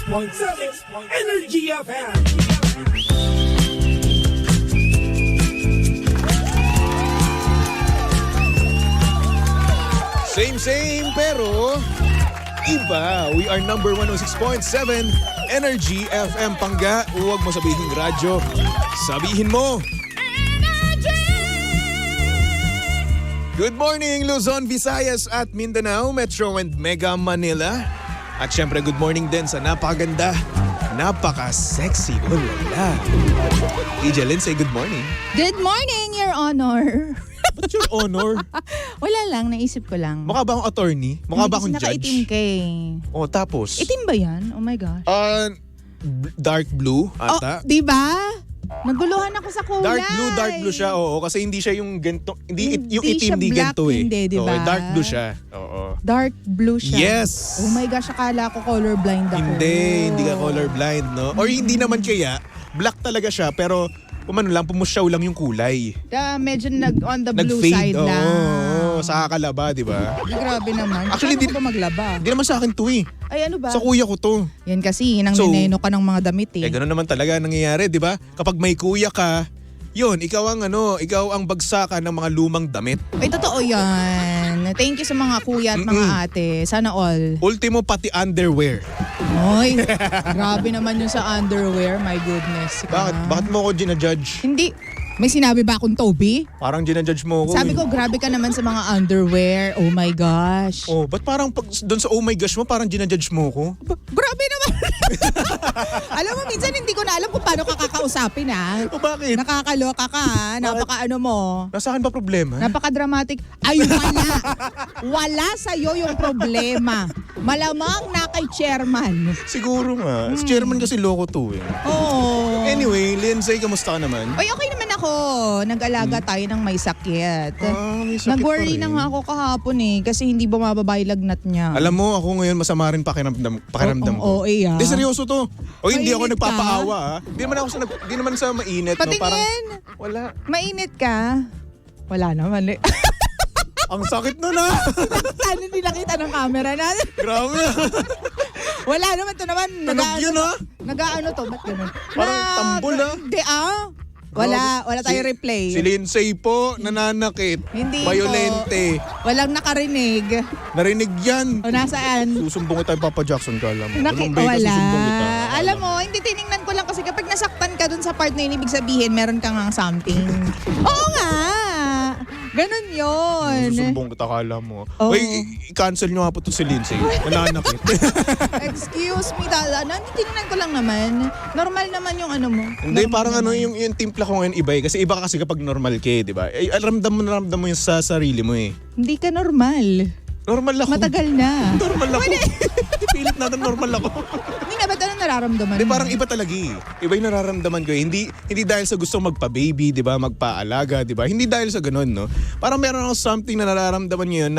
Energy FM. Same pero iba. We are number 106.7 Energy FM. Pangga, huwag mo sabihin radyo. Sabihin mo. Good morning, Luzon, Visayas at Mindanao, Metro and Mega Manila. At syempre, good morning din sa napakaganda, napaka-sexy, ulala. EJ Lynn, say good morning. Good morning, Your Honor. What's your honor? Wala lang, naisip ko lang. Mukha ba akong attorney? Mukha ba akong Nakaitim judge? ka eh. O, tapos? Itim ba yan? Oh my gosh. Dark blue ata. di ba? Naguluhan ako sa kulay. Dark blue siya, oo. Kasi hindi siya yung ganito, yung Hindi itim siya di black, ganito eh. hindi, di ba? Oo, dark blue siya. Oo. Dark blue siya. Yes! Oh my gosh, akala ko colorblind ako. Hindi ka colorblind, no? Or hindi naman kaya, black talaga siya, pero umano lang, pumusyaw lang yung kulay. Medyo on the blue Nag-fade, side lang. oo. Sa kalaba, di ba? Grabe naman. Actually, Paano ko ba maglaba? Hindi naman sa akin to eh. Ay, ano ba? Sa kuya ko to. Yan kasi, nang So, nineno ka ng mga damit eh. Gano'n naman talaga nangyayari, di ba? Kapag may kuya ka, yun, ikaw ang bagsakan ng mga lumang damit. Ay, totoo yan. Thank you sa mga kuya at mga ate. Sana all. Ultimo pati underwear. Oy, grabe naman yun sa underwear. My goodness. Bakit mo ako ginajudge? Hindi. May sinabi ba akong Toby? Parang ginajudge mo ako. Sabi ko, grabe ka naman sa mga underwear. Oh my gosh. Oh, ba't parang doon sa oh my gosh mo, parang ginajudge mo ko? Grabe naman. Alam mo, minsan hindi ko na alam kung paano ka kakausapin ha. O bakit? Nakakaloka ka ha. Napaka ano mo. Nasa akin ba problema? Napaka-dramatic. Ay, wala. Wala sa'yo yung problema. Malamang na kay chairman. Siguro nga. Si chairman kasi loko to eh. Oo. Anyway, Lindsay, kamusta ka naman? Ay, okay naman ako. Nag-alaga tayo ng may sakit. May sakit Nag-worry pa rin. na nga ako kahapon eh kasi hindi bumababa yung lagnat niya. Alam mo, ako ngayon masama rin pakiramdam ko. Oo, eh, Hindi, seryoso to. O hindi ako Mainit ka? nagpapaawa ha. Hindi naman sa mainit. No? Patingin! Parang, wala. Mainit ka? Wala naman eh. Ang sakit nun ha. Sana hindi nakita ng camera natin. Grabe. Wala naman to naman. Tunog yun ha. Nag-ano to? Ba't ganun? Parang tambol, ah. Hindi Wala tayo replay. Si Lindsay po, nananakit. Hindi Violente. po. Walang nakarinig. Narinig yan. O nasaan? Susumbong kita yung Papa Jackson ka, alam mo. Nakita, Anong bay ka, wala. susumbong kita. Alam mo, hindi tiningnan ko lang kasi kapag nasaktan ka dun sa part na yun, ibig sabihin, meron kang something. Oo nga. Ganun yun. Susumbong kita, kala mo. Oo. Uy, i-cancel nyo nga po to si Lindsay. Nananakit. Excuse me, hindi tiningnan ko lang naman. Normal naman yung ano mo. Hindi, Normal parang naman. yung timpla ko ngayon iba eh. Kasi iba kasi kapag normal ka eh, di ba? Eh, ramdam mo yung sa sarili mo eh. Hindi ka normal. Normal ako. Matagal na. Normal ako. Pilit natin normal ako. Hindi nga, ba't ano nararamdaman Hindi, mo? parang iba talaga eh. Iba yung nararamdaman ko eh. Hindi dahil sa gusto magpa-baby, di ba? Magpa-alaga, di ba? Hindi dahil sa ganun, no? Parang meron ako something na nararamdaman ngayon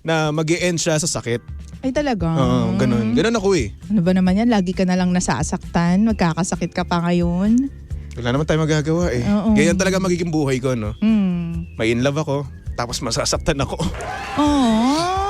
na mag-e-end siya sa sakit. Ay talaga? Oo, ganun. Ganun ako eh. Ano ba naman yan? Lagi ka na lang nasasaktan? Magkakasakit ka pa ngayon? Wala naman tayo magagawa eh. Oo. Ganyan talaga magiging buhay ko, no? May in love ako, tapos masasaktan ako. Aww.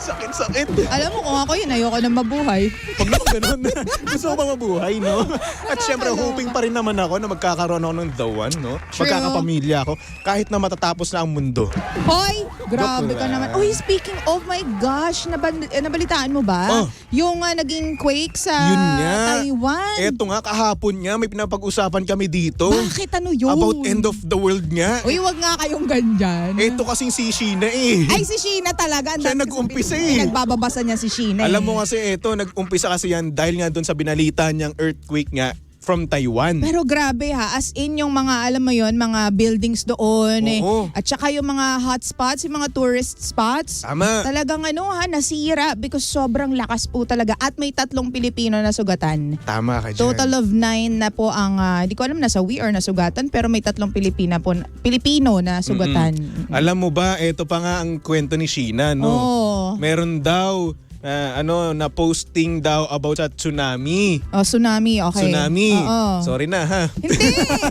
Sakit-sakit. Alam mo kung ako yun, ayoko na mabuhay. Pag naman ganun, gusto ko pa mabuhay, no? At syempre, hoping pa rin naman ako na magkakaroon ako ng the one, no? True. Magkakapamilya ako, kahit na matatapos na ang mundo. Hoy! Grabe Joke ka lang. naman. Uy, speaking of my gosh, nabalitaan mo ba? Oh. Yung naging quake sa Yun nga. Taiwan. Eto nga, kahapon nga, may pinapag-usapan kami dito. Bakit ano yun? About end of the world nga. Uy, wag nga kayong ganyan. Eto kasing si Sheena eh. Ay, si Sheena talaga. Ang Siya dami nag-umpisa sasabihin. eh. Nagbababasa niya si Sheena Alam mo kasi eto, nag-umpisa kasi yan dahil nga doon sa binalita niyang earthquake nga from Taiwan. Pero grabe ha, as in yung mga, alam mo yon, mga buildings doon Oo. at saka yung mga hotspots, yung mga tourist spots. Tama. Talagang nasira because sobrang lakas po talaga at may 3 Pilipino na sugatan. Tama ka dyan. Total of 9 na po ang, di ko alam nasawi or nasugatan pero may 3 Pilipino na sugatan. Alam mo ba, eto pa nga ang kwento ni Sheena, no? Oo. Meron daw na posting daw about sa tsunami. Oh, tsunami, okay. Tsunami. Oo. Sorry na ha. Hindi!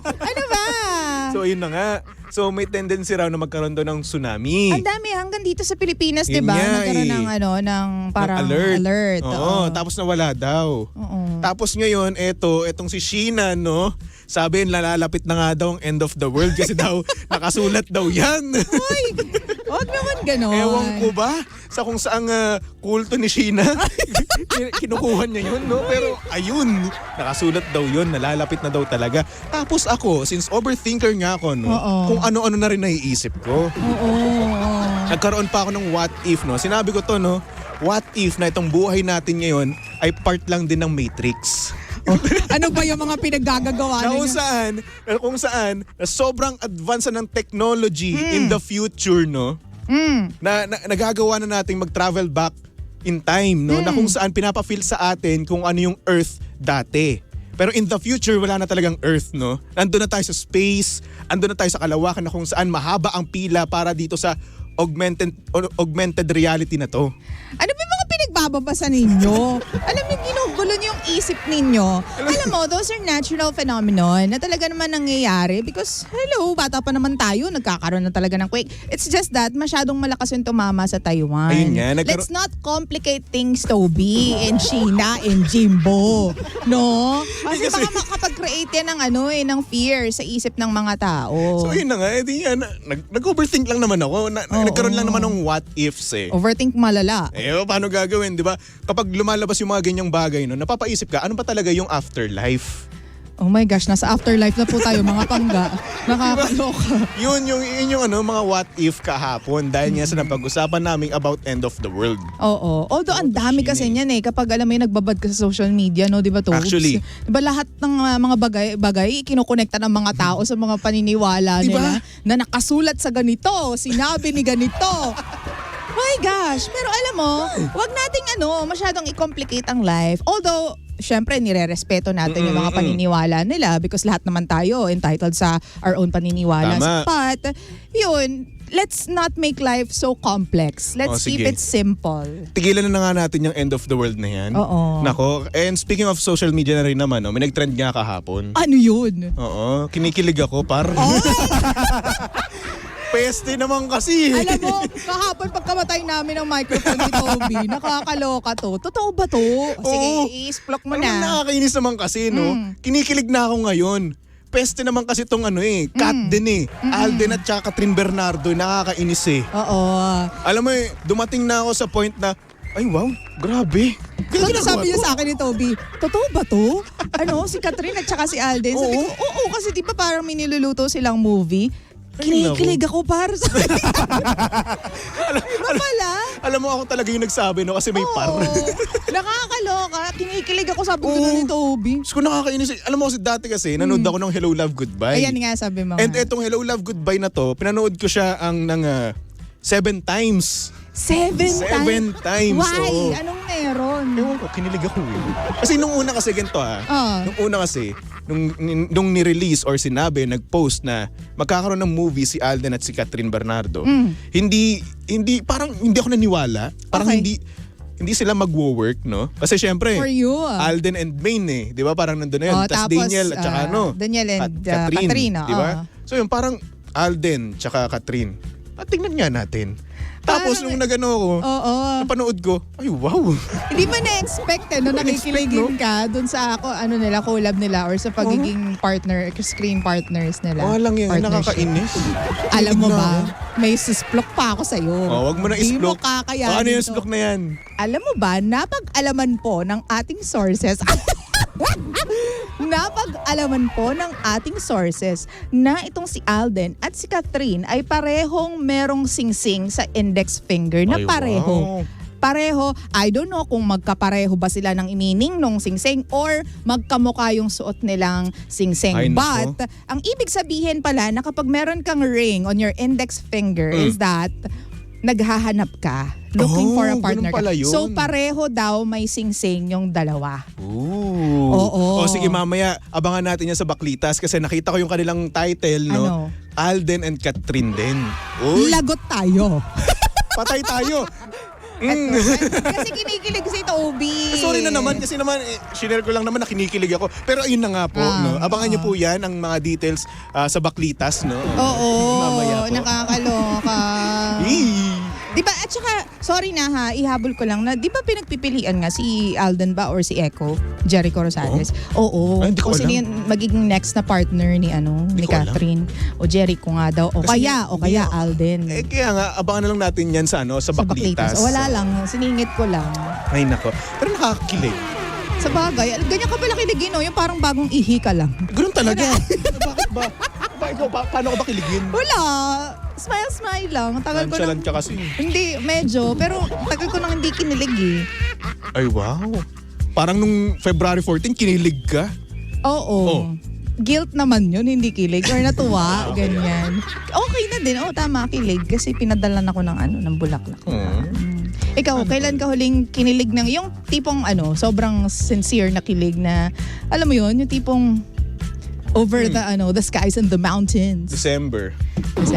Ano ba? So yun na nga. So may tendency raw na magkaroon daw ng tsunami. Ang dami hanggang dito sa Pilipinas, 'di Yun ba? nga Nagkaroon eh. ng parang Ng alert. Oo, tapos nawala daw. Oo. Tapos ngayon, etong si Sheena, no? Sabi, nalalapit na nga daw ang end of the world kasi daw nakasulat daw yan. Uy, huwag naman ganon. Ewan ko ba sa kung saang kulto ni Sheena. Kinukuha niya yun, no? Pero ayun, nakasulat daw yun, nalalapit na daw talaga. Tapos ako, since overthinker nga ako, no? Oo. Kung ano-ano na rin naiisip ko. Oo. Nagkaroon pa ako ng what if, no? Sinabi ko to, no? What if na itong buhay natin ngayon ay part lang din ng Matrix? Ano ba yung mga pinaggagawa Na ninyo? kung saan, na sobrang advance na ng technology in the future, no? Na nagagawa na nating mag-travel back in time, no? Na kung saan pinapa-feel sa atin kung ano yung Earth dati. Pero in the future, wala na talagang Earth, no? Nandun na tayo sa space, andun na tayo sa kalawakan na kung saan mahaba ang pila para dito sa augmented reality na to. Ano ba yung mga pinagbababasa ninyo? Alam niyo, ginugulo niyo yung isip ninyo. Alam mo, those are natural phenomenon na talaga naman nangyayari because, hello, bata pa naman tayo, nagkakaroon na talaga ng quake. It's just that masyadong malakas yung tumama sa Taiwan. Ayun nga, Let's not complicate things, Toby and Sheena and Jimbo. No? Kasi baka makapag-create yan ng fear sa isip ng mga tao. So yun na nga, edi yan, nag-overthink lang naman ako. Nagkaroon lang naman ng what ifs eh. Overthink malala. Paano gagawin, di ba? Kapag lumalabas yung mga ganyang bagay, no, napapaisip ka, ano pa talaga yung afterlife? Oh my gosh, nasa afterlife na po tayo mga pangga. Nakakaloka. Yun yung mga what if kahapon dahil nga sa napag-usapan namin about end of the world. Oo. Although ang dami kasi niyan kapag alam mo yung nagbabad ka sa social media, no, 'di ba, Tobes? Actually. 'Di ba lahat ng mga bagay kinukonekta ng mga tao sa mga paniniwala Diba? nila na nakasulat sa ganito, sinabi ni ganito. My gosh, pero alam mo, wag nating masyadong i-complicate ang life. Although syempre, nire-respeto natin yung mga paniniwala nila because lahat naman tayo entitled sa our own paniniwala. Tama. But, yun, let's not make life so complex. Let's keep sige. it simple. Tigilan na nga natin yung end of the world na yan. Oo. Nako, and speaking of social media na rin naman, no, may nag-trend nga kahapon. Ano yun? Oo, kinikilig ako par. Oh, Peste naman kasi. alam mo, kahapon pagkamatay namin ng microphone ni Toby, nakakaloka to. Totoo ba to? Sige, Oo. i-splok mo Alam mo, na. nakakainis naman kasi, no? Kinikilig na ako ngayon. Peste naman kasi tong kat din eh. Alden at saka Catherine Bernardo, nakakainis eh. Oo. Alam mo dumating na ako sa point na, ay wow, grabe. So, Ginagawa sabi niya to. sa akin ni Toby, totoo ba to? Si Catherine at saka si Alden. Sabi ko, oo, kasi di ba parang may niluluto silang movie? Kinikilig ako para sa Iba pala. Alam mo, ako talaga yung nagsabi, no? Kasi may par. Oo. Nakakaloka. Kinikilig ako, sabi ko ni Toby. Diyos ko, nakakainis. Alam mo kasi dati kasi, nanood ako ng Hello Love Goodbye. Ayan nga sabi mo. And etong Hello Love Goodbye na to, pinanood ko siya ng 7 times. 7 times, Why? oo. Anong meron? Ewan ko, kinilig ako eh. Kasi nung una kasi ganito Nung una kasi, nung ni-release or sinabi, nag-post na magkakaroon ng movie si Alden at si Catherine Bernardo, hindi ako naniwala. Parang Okay. hindi sila magwo-work, no? Kasi syempre, For you. Alden and Maine eh. Di ba? Parang nandun na yun. tapos, Tapos Daniel at saka Daniel and Catherine. Catherine, Di ba? oo. So yun, parang Alden tsaka Catherine. Tingnan nga natin. Tapos Parang- nung nagano ko, Oo. napanood ko, ay wow. Hindi mo na-expect no, nakikiligin ka dun sa collab nila or sa pagiging screen partners nila. Walang yan, Partnership. nakakainis. Alam mo Kilig na ba, ako. may susplok pa ako sa'yo. Wag mo na Di mo isplok. kakayanin Ano yung to. splok na yan? Alam mo ba, napag-alaman po ng ating sources na itong si Alden at si Catherine ay parehong merong singsing sa index finger na Ay, pareho. wow. Pareho, I don't know kung magkapareho ba sila ng meaning nung singsing or magkamukha yung suot nilang singsing. Ay, nako. But, ang ibig sabihin pala na kapag meron kang ring on your index finger is that naghahanap ka, looking for a partner ganun pala ka. yun. So pareho daw may singsing yung dalawa. Ooh. Oo. O sige, mamaya abangan natin yan sa Baklitas kasi nakita ko yung kanilang title, no? Ano? Alden and Catherine din. Uy, Lagot tayo. patay tayo. Kasi kinikilig si Toby. Sorry na naman kasi naman shinare ko lang naman na kinikilig ako. Pero ayun na nga po, no. Abangan niyo po 'yan ang mga details sa Baklitas, no. Oo, Mamaya po. nakakaloka. Eee. Di ba, at saka, sorry na ha, ihabol ko lang na, di ba pinagpipilian nga si Alden ba or si Echo, Jericho Rosales? Oo. Ay, hindi ko Kung sino alam. yung magiging next na partner ni ko ni alam. Catherine. O Jericho nga daw. O Kasi kaya Alden. Kaya nga abangan na lang natin 'yan sa sa Baklitas. O, wala lang, siningit ko lang. Ay nako. Pero nakakakilig. Sa bagay, ganyan ka pala kiligin, no? Yung parang bagong ihi ka lang. Ganoon talaga. Bakit ba? Paano ko ba kiligin? Wala. Smile lang. Tagal ko Nonchalant nang... ka kasi. Hindi, medyo. Pero tagal ko nang hindi kinilig eh. Ay wow. Parang nung February 14, kinilig ka? Oo. Oh. Guilt naman yun, hindi kilig. Or natuwa, ganyan. Okay na din. Oo, tama, kilig. Kasi pinadalan ako ng bulaklak. Ikaw, kailan ka huling kinilig ng, yung tipong sobrang sincere na kilig na, alam mo yun, yung tipong over the skies and the mountains. December. Kasi,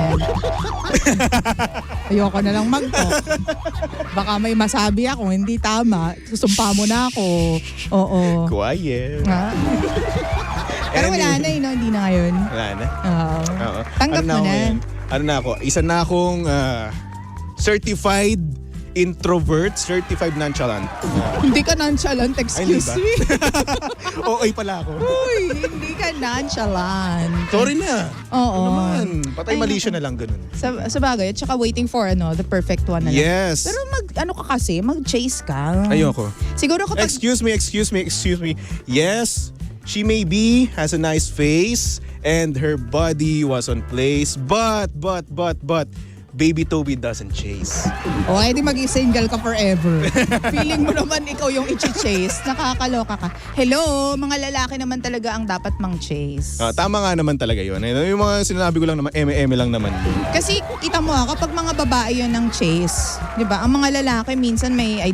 ayoko na lang mag-talk. Baka may masabi ako, hindi tama. Susumpa mo na ako. Oo. Quiet. Ha? Pero wala na no? Hindi na ngayon. Wala na. Oo. Tanggap mo na. ngayon? Ano na ako? Isa na akong certified introvert, certified nonchalant. Hindi ka nonchalant, excuse Ay, me. OA pala ako. Uy, hindi ka nonchalant. Sorry na. Oo. Ano naman? Patay Ay, mali naku. siya na lang ganun. Sa bagay, at saka waiting for the perfect one na lang. Yes. Pero mag-chase ka. Ayoko. Siguro kapag... Excuse me. Yes, she maybe has a nice face and her body was on place, but Baby Toby doesn't chase. O, edi mag-single ka forever. Feeling mo naman ikaw yung i-chase. Nakakaloka ka. Hello, mga lalaki naman talaga ang dapat mang-chase. Tama nga naman talaga yun. Yung mga sinabi ko lang naman, eme lang naman. Kasi kita mo kapag mga babae yun ng chase, 'di ba? Ang mga lalaki minsan may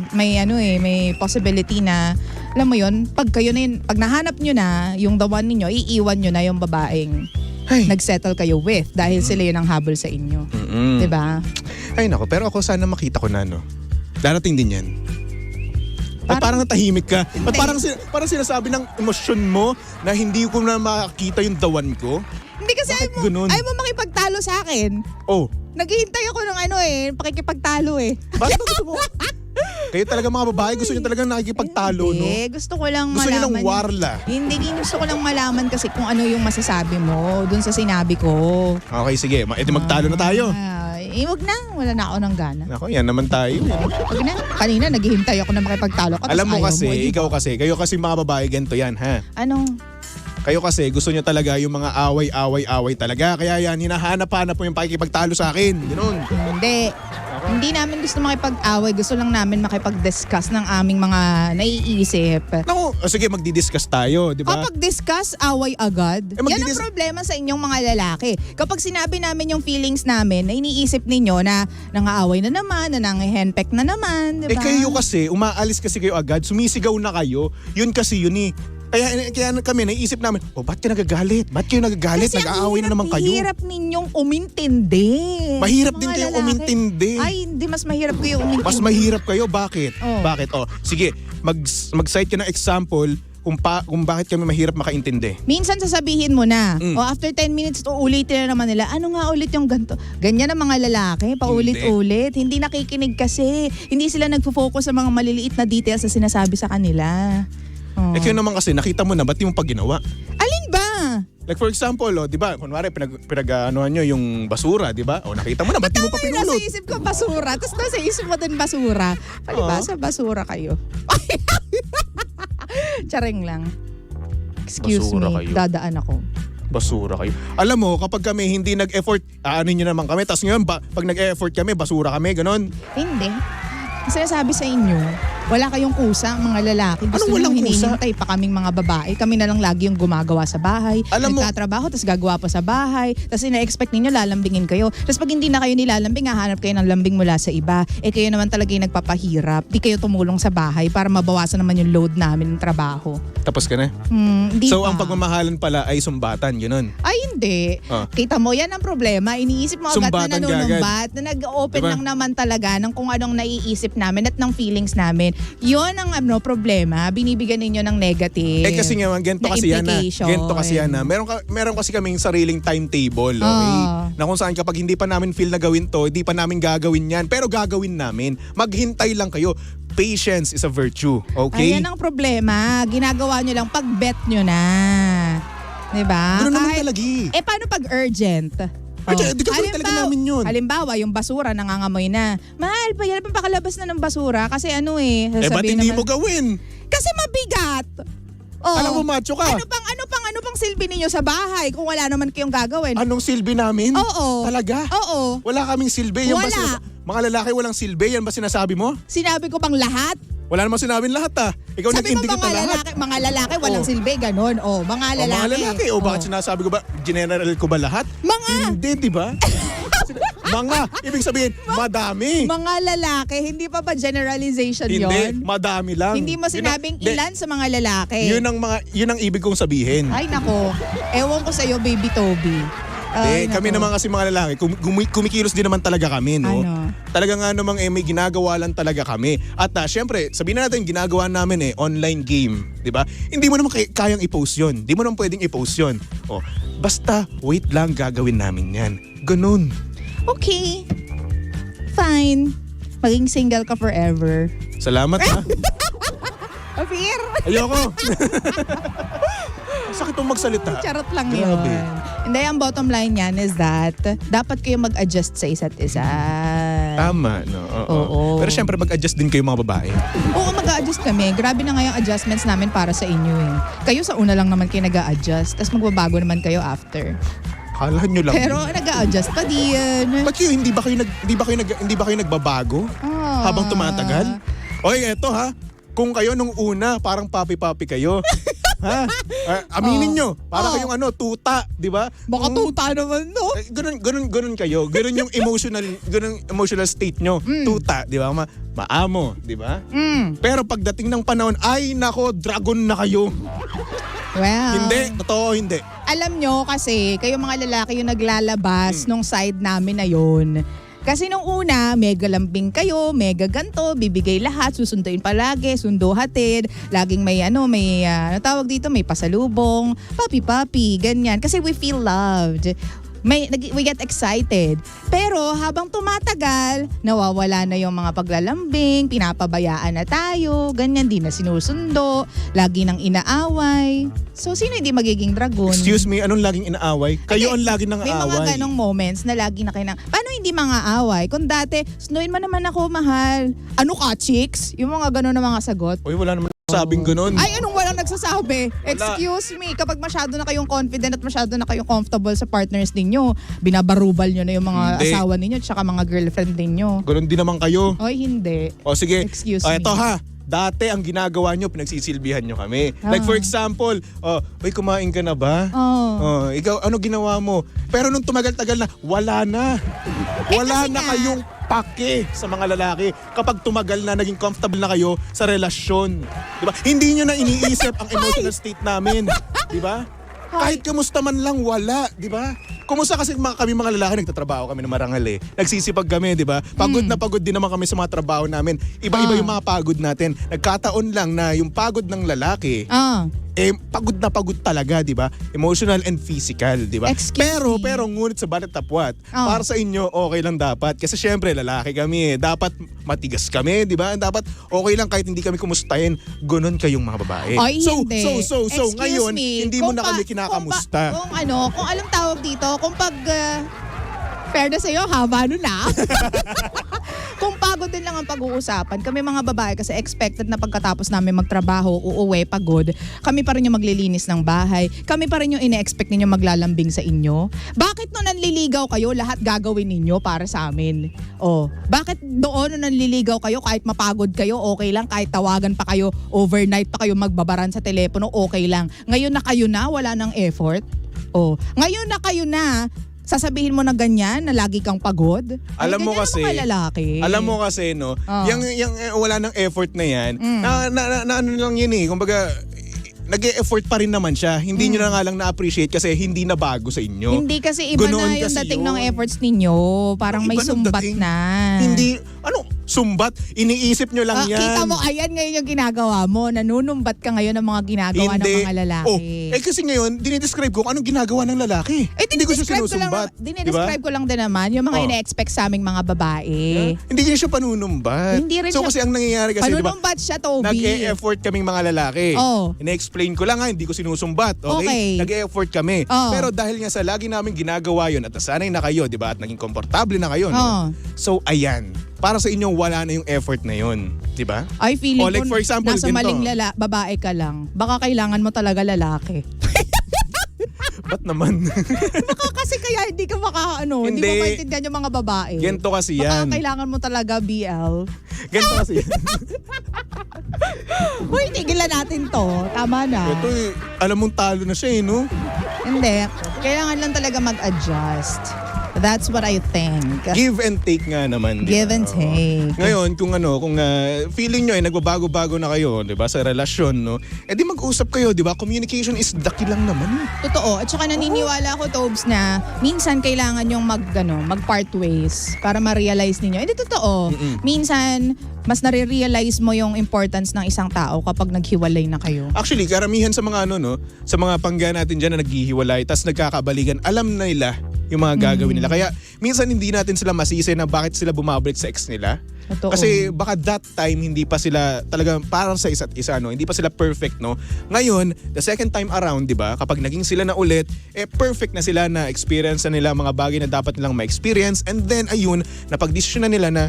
possibility na alam mo yun, pag nahanap nyo na yung the one ninyo, iiwan nyo na yung babaeng nagsettle kayo with dahil sila yun ang habol sa inyo. 'Di ba? Ay nako, pero ako sana makita ko na Darating din 'yan. At parang natahimik ka. At parang sinasabi ng emosyon mo na hindi ko na makita yung dawan ko. Hindi kasi ayaw mo makipagtalo sa akin. Oh, Naghihintay ako ng pakikipagtalo eh. bakit ba gusto mo? Kayo talaga mga babae, gusto nyo talagang nakikipagtalo, no? Hindi, gusto ko lang Gusto nyo malaman. ng warla. Hindi, gusto ko lang malaman kasi kung ano yung masasabi mo dun sa sinabi ko. Okay, sige. Edi magtalo na tayo. Wag na. Wala na ako ng gana. Ako, yan naman tayo. Wag na. Kanina, naghihintay ako na makipagtalo ka. Alam mo tas ayaw kasi, edi- kayo kasi mga babae, ganito yan, ha? Ano? Kayo kasi, gusto nyo talaga yung mga away talaga. Kaya yan, hinahanap-hanap mo yung pakikipagtalo sa akin. Ganun. Hindi. Hindi namin gusto makipag-away. Gusto lang namin makipag-discuss ng aming mga naiisip. Naku, sige, magdi-discuss tayo, di ba? Kapag discuss, away agad. Yan ang magdidis- problema sa inyong mga lalaki. Kapag sinabi namin yung feelings namin, na iniisip ninyo na nangaaway na naman, na nangihenpek na naman, di ba? Kayo kasi, umaalis kasi kayo agad, sumisigaw na kayo, yun kasi yun eh. Kaya kami, naisip namin, ba't kayo nagagalit? Ba't kayo nagagalit? Kasi Nag-aaway na naman kayo. Hirap ninyong umintindi. Mahirap Mga din kayong lalaki. umintindi. Ay, hindi, mas mahirap kayo umintindi. Mas mahirap kayo, bakit? Oh. Bakit? Sige, mag-cite ka ng example kung bakit kami mahirap makaintindi. Minsan sasabihin mo na, after 10 minutes, uulitin na naman nila, ano nga ulit yung ganito? Ganyan ang mga lalaki, paulit-ulit. Hindi nakikinig kasi. Hindi sila nagfo-focus sa mga maliliit na details na sinasabi sa kanila. Oh. Kayo naman kasi, nakita mo na, ba't di mo pa ginawa? Alin ba? Like for example, di ba, kunwari pinag-anuhan nyo yung basura, di ba? nakita mo na, ba't di mo pa Nasa pinulot? isip ko basura, tapos nasa isip mo din basura. Palibasa, basura kayo. Charing lang. Excuse Basura me, kayo. dadaan ako. Basura kayo. Alam mo, kapag kami hindi nag-effort, aanin nyo naman kami. Tapos ngayon, pag nag-effort kami, basura kami, ganon. Hindi. Ang sinasabi sa inyo, Wala kayong kusang mga lalaki. Gusto Anong walang nyo kusa? hinihintay pa kaming mga babae. Kami na lang lagi yung gumagawa sa bahay. Alam mo- Nagtatrabaho, tapos gagawa pa sa bahay. Tapos ina-expect ninyo lalambingin kayo. Tapos pag hindi na kayo nilalambing, hahanap kayo ng lambing mula sa iba. Kayo naman talaga yung nagpapahirap. Di kayo tumulong sa bahay para mabawasan naman yung load namin ng trabaho. Tapos ka na. Hindi So pa. ang pagmamahalan pala ay sumbatan, yun. Ay, hindi. Ah. Kita mo, yan ang problema. Iniisip mo agad Sumbatan na nanunumbat, na nag-open Diba? lang naman talaga ng kung anong naiisip namin at ng feelings namin. Yun ang problema. Binibigyan ninyo ng negative. Kasi nga, ganito na kasi yan na. implication. Ganito kasi yan na. Meron kasi kaming sariling timetable, okay? Na kung saan kapag hindi pa namin feel na gawin to, hindi pa namin gagawin yan. Pero gagawin namin. Maghintay lang kayo. Patience is a virtue, okay? Ayan ang problema. Ginagawa nyo lang pag bet nyo na. Diba? Gano'n naman talaga eh. Paano pag urgent? Di gagawin talaga namin yun. Halimbawa, yung basura nangangamoy na. Mahal pa yan, pakalabas na ng basura. Kasi ba't sasabihin hindi naman- mo gawin? Kasi mabigat. Alam mo, macho ka. Ano pang silbi ninyo sa bahay kung wala naman kayong gagawin? Anong silbi namin? Oo. Talaga? Oo. Wala kaming silbi. Yan ba Wala. mga lalaki walang silbi, yan ba sinasabi mo? Sinabi ko bang lahat? Wala namang sinabing lahat ah. Ikaw Sabi mo nag-indicate na lahat. mga lalaki walang silbi, ganon. Mga lalaki. Mga lalaki. O bakit sinasabi ko ba, general ko ba lahat? Mga- Hindi, di ba? Mga, ibig sabihin, madami. Mga lalaki, hindi pa ba generalization Hindi, yon? madami lang. Hindi mo sinabing Hindi, ilan sa mga lalaki. Yun ang ibig kong sabihin. Ay nako, ewan ko sa'yo, baby Toby. Ay, Kami nako. naman kasi mga lalaki, kumikilos din naman talaga kami, no? Ano? Talaga nga namang may ginagawa lang talaga kami. At syempre, sabihin na natin, ginagawa namin online game, di ba? Hindi mo naman kayang i-post yun. Hindi mo naman pwedeng i-post yun. O, basta, wait lang, gagawin namin yan. Ganun. Okay. Fine. Maging single ka forever. Salamat ha. Apir! Ayoko. Ang sakit mong magsalita. Charot lang Grabe. yun. Hindi, ang bottom line yan is that dapat kayo mag-adjust sa isa't isa. Tama, no? Oo. Pero syempre mag-adjust din kayo mga babae. Oo, mag-a-adjust kami. Grabe na nga yung adjustments namin para sa inyo eh. Kayo sa una lang naman kayo nag-a-adjust, tapos magbabago naman kayo after. Kala nyo lang. Pero nag-a-adjust pa din. Ba't kayo, hindi ba kayo nagbabago habang tumatagal? Oy, eto ha. Kung kayo nung una, parang papi-papi kayo. Ha? Aminin nyo. Para kayong tuta, di ba? Baka tuta naman, no? Ganun kayo. Ganun yung emotional state nyo. Tuta, di ba? Maamo, di ba? Pero pagdating ng panahon, ay nako, dragon na kayo. Well, Hindi, totoo hindi. alam nyo kasi, kayo mga lalaki yung naglalabas nung side namin na yun. Kasi nung una, mega lambing kayo, mega ganto, bibigay lahat, susunduin palagi, sundo hatid, laging may tawag dito, may pasalubong, papi-papi, ganyan. Kasi we feel loved. We get excited. Pero habang tumatagal, nawawala na yung mga paglalambing, pinapabayaan na tayo, ganyan, di na sinusundo, lagi nang inaaway. So, sino hindi magiging dragon? Excuse me, anong laging inaaway? Kayo ang laging nang May mga aaway. ganong moments na lagi na kayo paano hindi mga away? Kung dati, sunduin mo naman ako, mahal. Ano ka, chicks? Yung mga ganon na mga sagot. Uy, wala naman sabing ganun. Ay, anong walang nagsasabi? Excuse me, kapag masyado na kayong confident at masyado na kayong comfortable sa partners ninyo, binabarubal nyo na yung mga Hindi. asawa ninyo at saka mga girlfriend ninyo. Ganun din naman kayo. Oy, hindi. O sige, Excuse me. Eto ha. Dati ang ginagawa nyo, pinagsisilbihan nyo kami. Like for example, uy, kumain ka na ba? Oh. Ikaw, ano ginawa mo? Pero nung tumagal-tagal na, wala na. Wala kasi na nga- kayong pake sa mga lalaki kapag tumagal na, naging comfortable na kayo sa relasyon. Diba? Hindi nyo na iniisip ang emotional state namin. Diba? Kahit kamusta man lang, wala. Diba? Kumusta kasi kami mga lalaki, nagtatrabaho kami ng marangal eh. Nagsisipag kami, di ba? Pagod na pagod din naman kami sa mga trabaho namin. Iba-iba yung mga pagod natin. Nagkataon lang na yung pagod ng lalaki, pagod na pagod talaga, di ba? Emotional and physical, di ba? Excuse me. Pero ngunit sa balat tapwat, para sa inyo, okay lang dapat. Kasi syempre, lalaki kami eh. Dapat matigas kami, di ba? Dapat okay lang kahit hindi kami kumustahin. Ganon kayong mga babae. Ay, hindi. So, Excuse ngayon, me. hindi mo Kung na kami pa- kinakamusta. Kung alam tawag dito, kung pag fair na sa'yo, haba nun na. Kung pagod din lang ang pag-uusapan, kami mga babae kasi expected na pagkatapos namin magtrabaho, uuwi, pagod, kami pa rin yung maglilinis ng bahay, kami pa rin yung ine-expect ninyo maglalambing sa inyo. Bakit no nanliligaw kayo, lahat gagawin ninyo para sa amin? Oh, bakit doon no nanliligaw kayo, kahit mapagod kayo, okay lang, kahit tawagan pa kayo, overnight pa kayo magbabaran sa telepono, okay lang. Ngayon na kayo na, wala nang effort. Oh, ngayon na kayo na, sasabihin mo na ganyan, na lagi kang pagod? Alam mo kasi, lalaki. alam mo kasi, no, Oh. yung wala ng effort na yan, na ano lang yun eh, kumbaga, nag-e-effort pa rin naman siya. Hindi nyo na nga lang na-appreciate kasi hindi na bago sa inyo. Hindi kasi iba Ganoon na yung kasi dating yun. ng efforts ninyo. Parang may Iba ng sumbat dating. na. Hindi, sumbat? Iniisip nyo lang yan. Kita mo, ayan ngayon yung ginagawa mo. Nanunumbat ka ngayon ng mga ginagawa ng mga lalaki. Oh, kasi ngayon, dinidescribe ko kung anong ginagawa ng lalaki. Hindi ko siya sinusumbat. Dinidescribe ko lang din naman yung mga ine-expect sa aming mga babae. Hindi niya siya panunumbat. Hindi rin so siya- kasi ang nangyayari kasi, di ba? Panunumbat siya, Toby. Nag-e-effort kaming mga lalaki. Oh. Ine-explain ko lang hindi ko sinusumbat. Okay? Okay. Nag-e-effort kami. Oh. Pero dahil nga sa lagi namin ginagawa yun at nasanay na kayo, di ba? At naging komportable na kayo, no? Oh. So, ayan. Para sa inyo, wala na yung effort na yun. Di ba? Ay, feeling Oh, like ko for example, nasa ganito. maling babae ka lang. Baka kailangan mo talaga lalaki. Ba't naman? Baka kasi kaya hindi ka hindi Hindi. mo maintindihan yung mga babae. Ganito kasi Baka yan. kailangan mo talaga BL. Ganito kasi yan. Uy, tigilan natin to. Tama na. Ito alam mong talo na siya no? Hindi. Kailangan lang talaga mag-adjust. That's what I think. Give and take nga naman. di Give ba? and Oo. take. Ngayon, kung feeling nyo ay nagbabago-bago na kayo, di ba, sa relasyon, no? Eh di mag-usap kayo, di ba? Communication is the key lang naman. Totoo. At saka naniniwala ako, Tobes, na minsan kailangan yung mag-part ways para ma-realize ninyo. Hindi totoo. Minsan, mas nare-realize mo yung importance ng isang tao kapag naghiwalay na kayo. Actually, karamihan sa mga sa mga pangga natin dyan na naghihiwalay, tas nagkakabalikan, alam na nila yung mga gagawin nila. Kaya minsan hindi natin sila masisi na bakit sila bumabalik sa ex nila. Totoo. Kasi baka that time hindi pa sila talaga parang sa isa't isa, no? Hindi pa sila perfect, no? Ngayon, the second time around, di ba? Kapag naging sila na ulit, perfect na sila na experience na nila mga bagay na dapat nilang ma-experience, and then ayun, napag-desisyon na nila na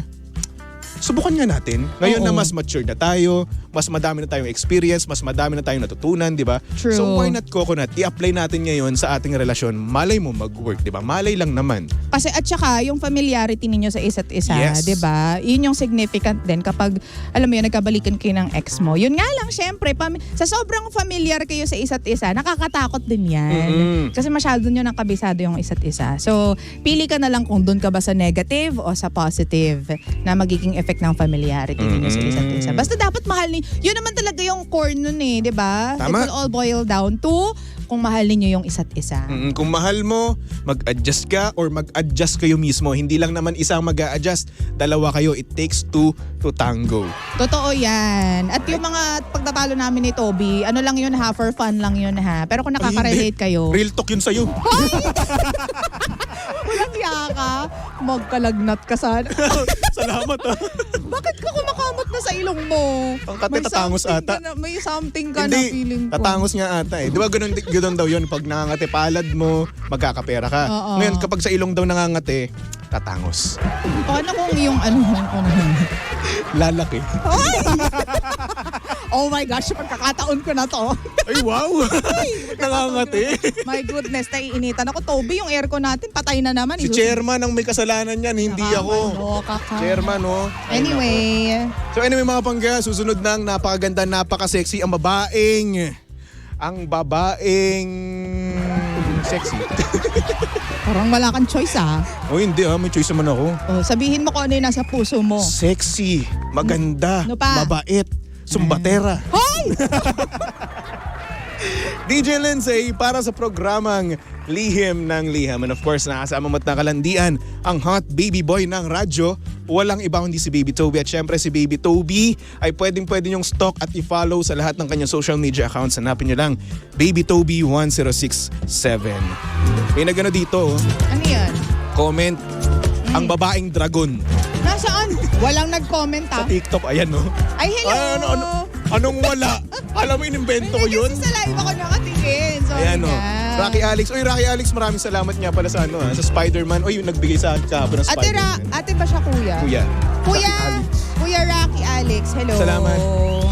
subukan nga natin. Ngayon Oo. na mas mature na tayo, mas madami na tayong experience, mas madami na tayong natutunan, di ba? True. So why not coconut? I-apply natin ngayon sa ating relasyon. Malay mo mag-work, di ba? Malay lang naman. Kasi at saka yung familiarity ninyo sa isa't isa, Yes. 'di ba? Yun yung significant din kapag alam mo yun nagkabalikan kayo ng ex mo. Yun nga lang syempre sa sobrang familiar kayo sa isa't isa, nakakatakot din 'yan. Kasi masyado nyo nang kabisado yung isa't isa. So, pili ka na lang kung doon ka ba sa negative o sa positive na magiging effect ng familiarity ninyo sa isa't isa. Basta dapat mahal yun naman talaga yung core nun 'di ba? It Tama. will all boil down to kung mahal niyo yung isa't isa. Kung mahal mo, mag-adjust ka or mag-adjust kayo mismo. Hindi lang naman isang mag-a-adjust, dalawa kayo. It takes two to tango. Totoo yan. At yung mga pagtatalo namin ni Toby, ano lang yun ha, for fun lang yun ha. Pero kung nakaka-relate Ay, kayo, hindi. Real talk yun sa'yo. walang yaka, magkalagnat ka sana. Salamat ah. Bakit ka kumakamot na sa ilong mo? Ang kate tatangos ata. May something ka na feeling ko. tatangos nga ata eh. Di ba ganun daw yun? Pag nangangate palad mo, magkakapera ka. Oo. Ngayon, kapag sa ilong daw nangangate, tatangos. Paano kung yung Lalaki. Oh my gosh, pagkakataon ko na to. Ay, wow! Nangangate. My goodness, naiinitan ako. Toby, yung aircon natin, patay na naman. Si chairman ang may kasalanan yan, hindi ako. Chairman, no? Anyway. So anyway mga pangga, susunod ng napakaganda, napaka-sexy ang babaeng sexy. Parang wala kang choice ah. O hindi may choice naman ako. Oh, sabihin mo kung ano yung nasa puso mo. Sexy, maganda, Ano pa? mabait, sumbatera. Hoy! DJ Lindsay para sa programang Lihim ng Liham. And of course, nakasama mo't nakalandian ang hot baby boy ng radyo. Walang iba kundi si Baby Toby. At syempre si Baby Toby ay pwede nyong stalk at i-follow sa lahat ng kanyang social media accounts. Hanapin nyo lang, Baby Toby 1067. May nagano dito, Ano yan? comment, ang babaeng dragon. Nasaan? Walang nag-comment Sa ah. TikTok, ayan no. Ay, hello! Anong wala? Alam mo, inimbento ko Hindi, yun? kasi sa live ako nakatingin. Sorry Ayan o. na. Rocky Alex. Uy, Rocky Alex, maraming salamat nga pala sa sa Spider-Man. Uy, yung nagbigay sa akin kahapon ng Spider-Man. Ate ba siya kuya? Kuya. Kuya, Rocky Alex. Kuya Rocky Alex, hello. Salamat.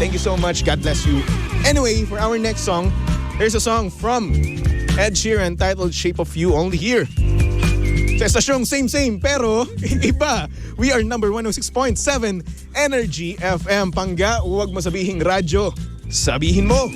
Thank you so much. God bless you. Anyway, for our next song, there's a song from Ed Sheeran titled Shape of You, only here. Sa estasyong same pero iba. We are number 106.7 Energy FM. Pangga, huwag mo sabihing radyo. Sabihin mo.